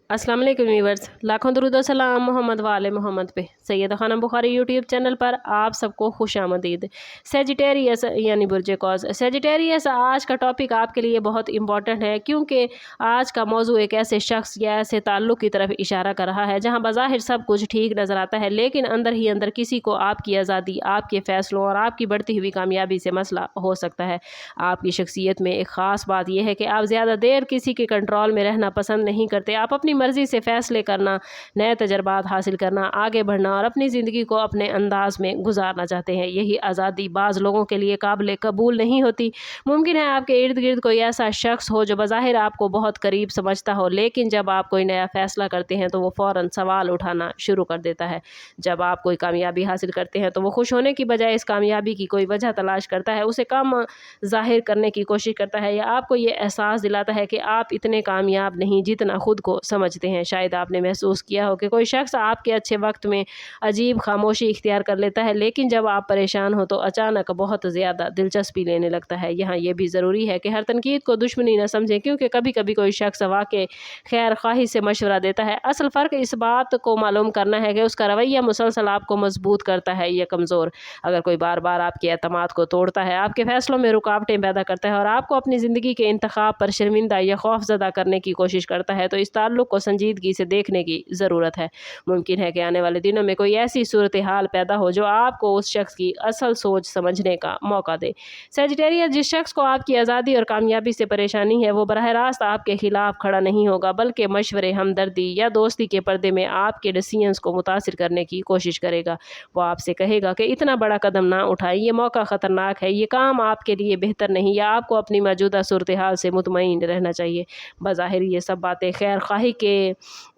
अस्सलाम वालेकुम व्यूअर्स, लाखों दुरूद और सलाम मोहम्मद वाले मोहम्मद पे। सैयद खानम बुखारी यूट्यूब चैनल पर आप सबको खुशामदीद। सेजिटेरियस यानी बुर्ज कौस। सेजिटेरियस आज का टॉपिक आपके लिए बहुत इंपॉर्टेंट है, क्योंकि आज का मौजू एक ऐसे शख्स या ऐसे ताल्लुक़ की तरफ इशारा कर रहा है जहाँ बज़ाहिर सब कुछ ठीक नज़र आता है, लेकिन अंदर ही अंदर किसी को आपकी आज़ादी, आपके फ़ैसलों और आपकी बढ़ती हुई कामयाबी से मसला हो सकता है। आपकी शख्सियत में एक ख़ास बात यह है कि आप ज़्यादा देर किसी के कंट्रोल में रहना पसंद नहीं करते। आप अपनी मर्ज़ी से फ़ैसले करना, नए तजर्बात हासिल करना, आगे बढ़ना और अपनी ज़िंदगी को अपने अंदाज़ में गुजारना चाहते हैं। यही आज़ादी बाज़ लोगों के लिए काबिल कबूल नहीं होती। मुमकिन है आपके इर्द गिर्द कोई ऐसा शख्स हो जो बज़ाहिर आपको बहुत करीब समझता हो, लेकिन जब आप कोई नया फ़ैसला करते हैं तो वो फ़ौरन सवाल उठाना शुरू कर देता है। जब आप कोई कामयाबी हासिल करते हैं तो वो खुश होने की बजाय इस कामयाबी की कोई वजह तलाश करता है, उसे कम ज़ाहिर करने की कोशिश करता है, या आपको ये एहसास दिलाता है कि आप इतने कामयाब नहीं जितना खुद को समझते हैं। शायद आपने महसूस किया हो कि कोई शख्स आपके अच्छे वक्त में अजीब खामोशी इख्तियार कर लेता है, लेकिन जब आप परेशान हो तो अचानक बहुत ज़्यादा दिलचस्पी लेने लगता है। यहाँ ये भी ज़रूरी है कि हर तनकीद को दुश्मनी न समझें, क्योंकि कभी कभी कोई शख्स वाक़ई खैर ख्वाही से मशवरा देता है। असल फ़र्क इस बात को मालूम करना है कि उसका रवैया मुसलसल आपको मजबूत करता है या कमज़ोर। अगर कोई बार बार आपके एतमाद को तोड़ता है, आपके फ़ैसलों में रुकावटें पैदा करता है और आपको अपनी ज़िंदगी के इंतखाब पर शर्मिंदा या खौफज़दा करने की कोशिश करता है, तो इस ताल्लुक़ को संजीदगी से देखने की ज़रूरत है। मुमकिन है कि आने वाले दिनों में कोई ऐसी सूरत हाल पैदा हो जो आपको उस शख्स की असल सोच समझने का मौका दे। सेजिटेरियस जिस शख्स को आपकी आज़ादी और कामयाबी से परेशानी है, वो बराह रास्त आपके खिलाफ खड़ा नहीं होगा, बल्कि मशवरे, हमदर्दी या दोस्ती के पर्दे में आपके डिसीजंस को मुतासिर करने की कोशिश करेगा। वो आपसे कहेगा कि इतना बड़ा कदम ना उठाएं, ये मौका ख़तरनाक है, ये काम आपके लिए बेहतर नहीं, या आपको अपनी मौजूदा सूरत हाल से मुतमईन रहना चाहिए। बज़ाहिर ये सब बातें खैर ख्वाही के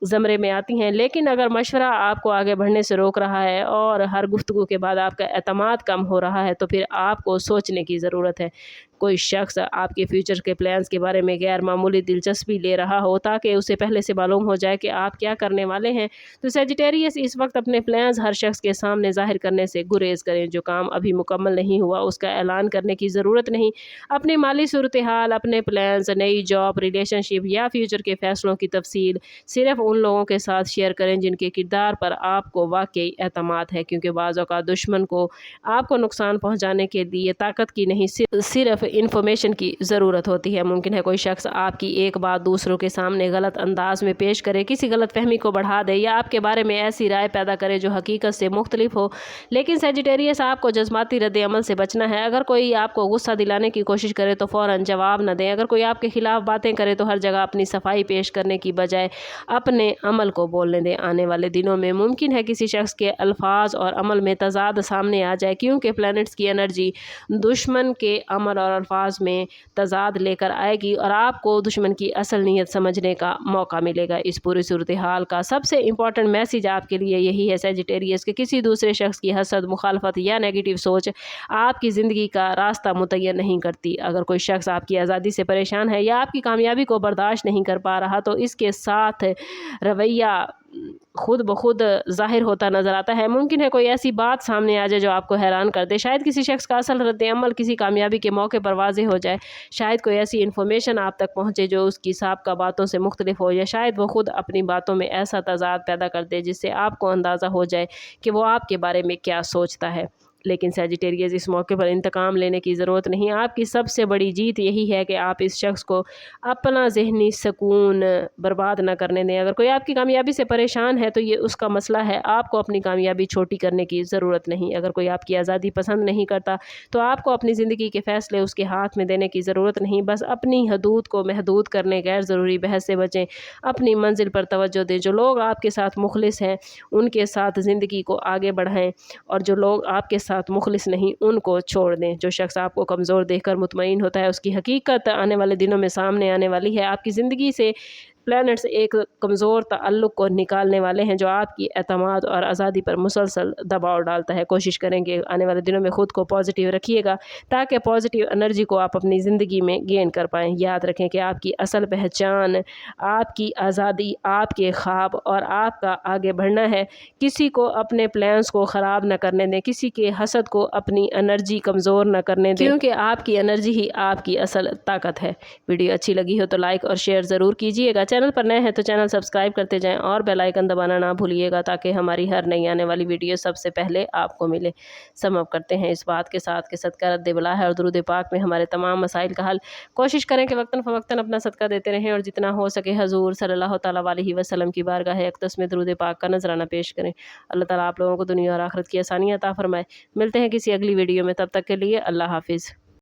ज़मरे में आती हैं, लेकिन अगर मशवरा आपको आगे बढ़ने से रोक रहा है और हर गुफ्तगू के बाद आपका एतमाद कम हो रहा है, तो फिर आपको सोचने की ज़रूरत है। कोई शख्स आपके फ्यूचर के प्लान्स के बारे में गैर मामूली दिलचस्पी ले रहा हो ताकि उसे पहले से मालूम हो जाए कि आप क्या करने वाले हैं, तो सेजिटेरियस इस वक्त अपने प्लान्स हर शख्स के सामने ज़ाहिर करने से गुरेज करें। जो काम अभी मुकम्मल नहीं हुआ उसका ऐलान करने की ज़रूरत नहीं। अपनी माली सूरत हाल, अपने प्लान्स, नई जॉब, रिलेशनशिप या फ्यूचर के फ़ैसलों की तफसील सिर्फ़ उन लोगों के साथ शेयर करें जिनके किरदार पर आपको वाकई एतमाद है, क्योंकि बाज़ औक़ात दुश्मन को आपको नुकसान पहुँचाने के लिए ताकत की नहीं, सिर्फ इन्फॉर्मेशन की ज़रूरत होती है। मुमकिन है कोई शख्स आपकी एक बात दूसरों के सामने गलत अंदाज में पेश करे, किसी गलत फहमी को बढ़ा दे या आपके बारे में ऐसी राय पैदा करे जो हकीकत से मुख्तलिफ हो। लेकिन सेजिटेरियस आपको जज्बाती रद्द अमल से बचना है। अगर कोई आपको गुस्सा दिलाने की कोशिश करे तो फ़ौरन जवाब न दें। अगर कोई आपके खिलाफ बातें करे तो हर जगह अपनी सफाई पेश करने की बजाय अपने अमल को बोलने दें। आने वाले दिनों में मुमकिन है किसी शख्स के अल्फाज और अमल में तजाद सामने आ जाए, क्योंकि प्लैनेट्स की एनर्जी दुश्मन के अमल और अल्फाज में तजाद लेकर आएगी और आपको दुश्मन की असल नीयत समझने का मौका मिलेगा। इस पूरी सूरत हाल का सबसे इंपॉर्टेंट मैसेज आपके लिए यही है सेजिटेरियस कि किसी दूसरे शख्स की हसद, मुखालफत या नेगेटिव सोच आपकी ज़िंदगी का रास्ता मुतय्यन नहीं करती। अगर कोई शख्स आपकी आज़ादी से परेशान है या आपकी कामयाबी को बर्दाश्त नहीं कर पा रहा, तो इसके साथ रवैया खुद ब खुद ज़ाहिर होता नज़र आता है। मुमकिन है कोई ऐसी बात सामने आ जाए जो आपको हैरान कर दे। शायद किसी शख्स का असल रद्द अमल किसी कामयाबी के मौके पर वाज़ेह हो जाए। शायद कोई ऐसी इन्फॉर्मेशन आप तक पहुँचे जो उसकी साबिक़ा बातों से मुख्तलिफ हो, या शायद वो खुद अपनी बातों में ऐसा तज़ाद पैदा कर दे जिससे आपको अंदाज़ा हो जाए कि वो आपके बारे में क्या सोचता है। लेकिन सेजिटेरियस इस मौके पर इंतकाम लेने की ज़रूरत नहीं। आपकी सबसे बड़ी जीत यही है कि आप इस शख्स को अपना ज़हनी सुकून बर्बाद ना करने दें। अगर कोई आपकी कामयाबी से परेशान है तो ये उसका मसला है, आपको अपनी कामयाबी छोटी करने की ज़रूरत नहीं। अगर कोई आपकी आज़ादी पसंद नहीं करता तो आपको अपनी ज़िंदगी के फ़ैसले उसके हाथ में देने की ज़रूरत नहीं। बस अपनी हदूद को महदूद करने, गैर ज़रूरी बहस से बचें, अपनी मंजिल पर तवज्जो दें। जो लोग आपके साथ मुखलिस हैं उनके साथ ज़िंदगी को आगे बढ़ाएं, और जो लोग आपके साथ मुखलिस नहीं उनको छोड़ दें। जो शख्स आपको कमज़ोर देखकर मुतमईन होता है उसकी हकीकत आने वाले दिनों में सामने आने वाली है। आपकी ज़िंदगी से प्लैनेट्स एक कमज़ोर ताल्लुक़ को निकालने वाले हैं जो आपकी एतमाद और आज़ादी पर मुसलसल दबाव डालता है। कोशिश करेंगे आने वाले दिनों में ख़ुद को पॉजिटिव रखिएगा ताकि पॉजिटिव एनर्जी को आप अपनी ज़िंदगी में गेन कर पाएँ। याद रखें कि आपकी असल पहचान आपकी आज़ादी, आपके ख्वाब और आपका आगे बढ़ना है। किसी को अपने प्लान्स को ख़राब न करने दें, किसी के हसद को अपनी एनर्जी कमज़ोर न करने दें, क्योंकि आपकी एनर्जी ही आपकी असल ताकत है। वीडियो अच्छी लगी हो तो लाइक और शेयर ज़रूर कीजिएगा। चैनल पर नए हैं तो चैनल सब्सक्राइब करते जाएं और बेल आइकन दबाना ना भूलिएगा ताकि हमारी हर नई आने वाली वीडियो सबसे पहले आपको मिले। समाप्त करते हैं इस बात के साथ कि सदका रद्द बला है और दुरूद पाक में हमारे तमाम मसाइल का हल। कोशिश करें कि वक्तन फ़वक्तन अपना सदका देते रहें और जितना हो सके हजूर सल्लल्लाहु तआला अलैहि वसल्लम की बारगाह अक़दस में दुरूद पाक का नजराना पेश करें। अल्लाह ताला आप लोगों को दुनिया और आखिरत की आसानियाँ अता फरमाए। मिलते हैं किसी अगली वीडियो में, तब तक के लिए अल्लाह हाफिज़।